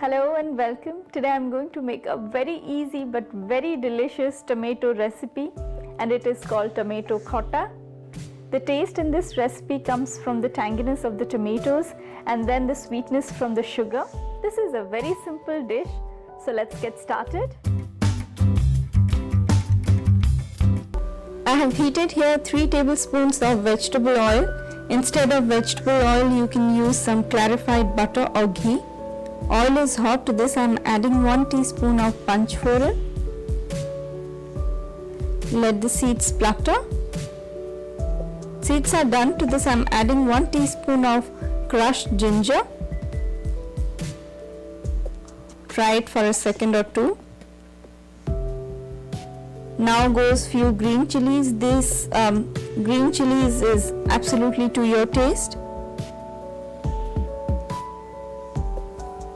Hello and welcome. Today I'm going to make a very easy but very delicious tomato recipe, and it is called Tomato Khatta. The taste in this recipe comes from the tanginess of the tomatoes and then the sweetness from the sugar. This is a very simple dish, so let's get started. I have heated here 3 tablespoons of vegetable oil. Instead of vegetable oil, you can use some clarified butter or ghee. Oil is hot. To this I am adding 1 teaspoon of panchforan. Let the seeds splutter. Seeds are done. To this I am adding 1 teaspoon of crushed ginger. Try it for a second or two. Now goes few green chilies. This green chilies is absolutely to your taste.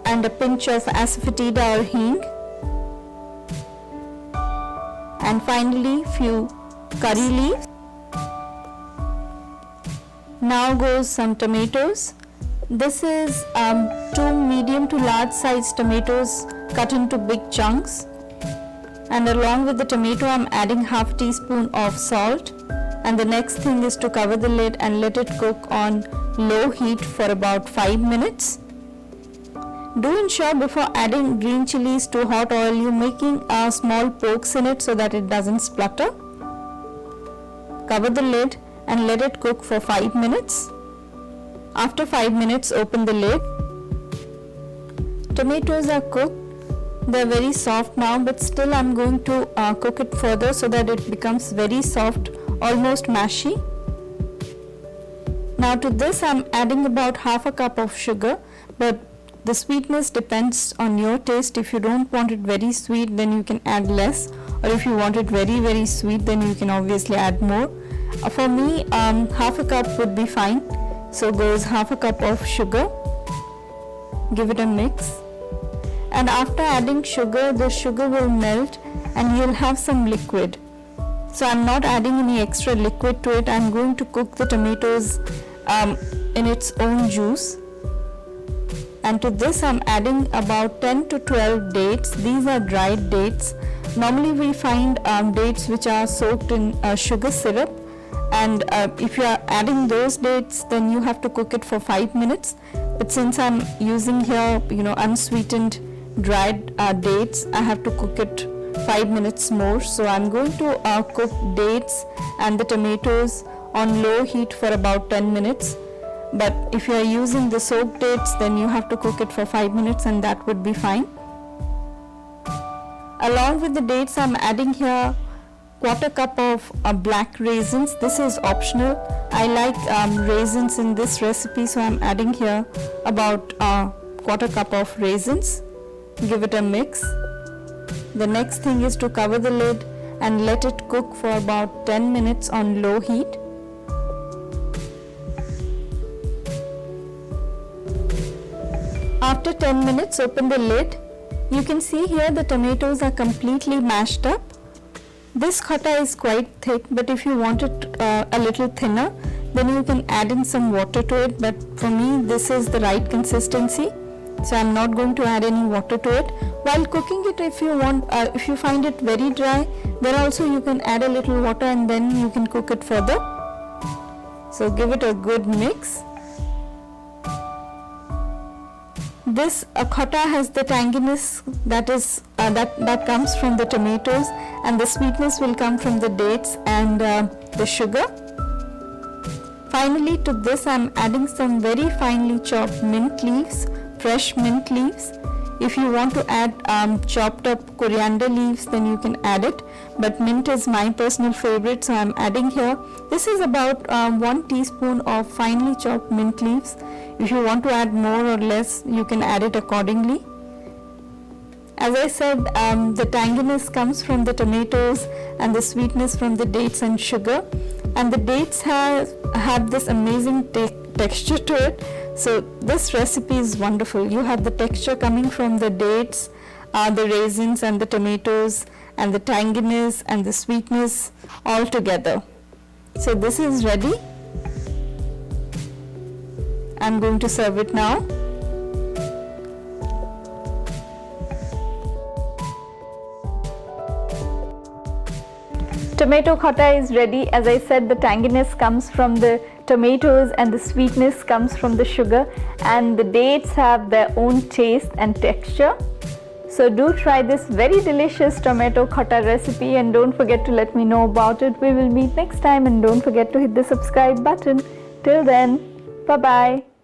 And a pinch of asafoetida or hing, and finally few curry leaves. Now goes some tomatoes. This is 2 medium to large size tomatoes cut into big chunks, and along with the tomato I am adding half teaspoon of salt, and the next thing is to cover the lid and let it cook on low heat for about 5 minutes. Do ensure before adding green chilies to hot oil you're making small pokes in it so that it doesn't splutter. Cover the lid and let it cook for 5 minutes. After 5 minutes, open the lid. Tomatoes are cooked. They're very soft now, but still I'm going to cook it further so that it becomes very soft, almost mashy. Now to this I'm adding about half a cup of sugar, but the sweetness depends on your taste. If you don't want it very sweet, then you can add less, or if you want it very sweet, then you can obviously add more. For me, half a cup would be fine. So goes half a cup of sugar. Give it a mix, and after adding sugar, the sugar will melt and you'll have some liquid. So I'm not adding any extra liquid to it. I'm going to cook the tomatoes in its own juice. And to this I'm adding about 10 to 12 dates. These are dried dates. Normally we find dates which are soaked in sugar syrup, and if you are adding those dates, then you have to cook it for 5 minutes. But since I'm using here unsweetened dried dates, I have to cook it 5 minutes more. So I'm going to cook dates and the tomatoes on low heat for about 10 minutes. But if you are using the soaked dates, then you have to cook it for 5 minutes, and that would be fine. Along with the dates, I'm adding here 1/4 cup of black raisins. This is optional. I like raisins in this recipe, so I'm adding here about 1/4 cup of raisins. Give it a mix. The next thing is to cover the lid and let it cook for about 10 minutes on low heat. After 10 minutes, open the lid. You can see here the tomatoes are completely mashed up. This khatta is quite thick, but if you want it a little thinner, then you can add in some water to it. But for me, this is the right consistency, so I'm not going to add any water to it. While cooking it, if you find it very dry, then also you can add a little water and then you can cook it further. So give it a good mix. This khatta has the tanginess that comes from the tomatoes, and the sweetness will come from the dates and the sugar. Finally, to this I am adding some very finely chopped mint leaves, fresh mint leaves. If you want to add chopped up coriander leaves, then you can add it, but mint is my personal favorite, so I am adding here. This is about 1 teaspoon of finely chopped mint leaves. If you want to add more or less, you can add it accordingly. As I said, the tanginess comes from the tomatoes and the sweetness from the dates and sugar, and the dates have this amazing texture to it. So this recipe is wonderful. You have the texture coming from the dates, the raisins and the tomatoes, and the tanginess and the sweetness all together. So this is ready. I'm going to serve it now. tomato khatta is ready. As I said, the tanginess comes from the tomatoes and the sweetness comes from the sugar, and the dates have their own taste and texture. So do try this very delicious tomato khatta recipe and don't forget to let me know about it. We will meet next time, and don't forget to hit the subscribe button. Till then, bye bye.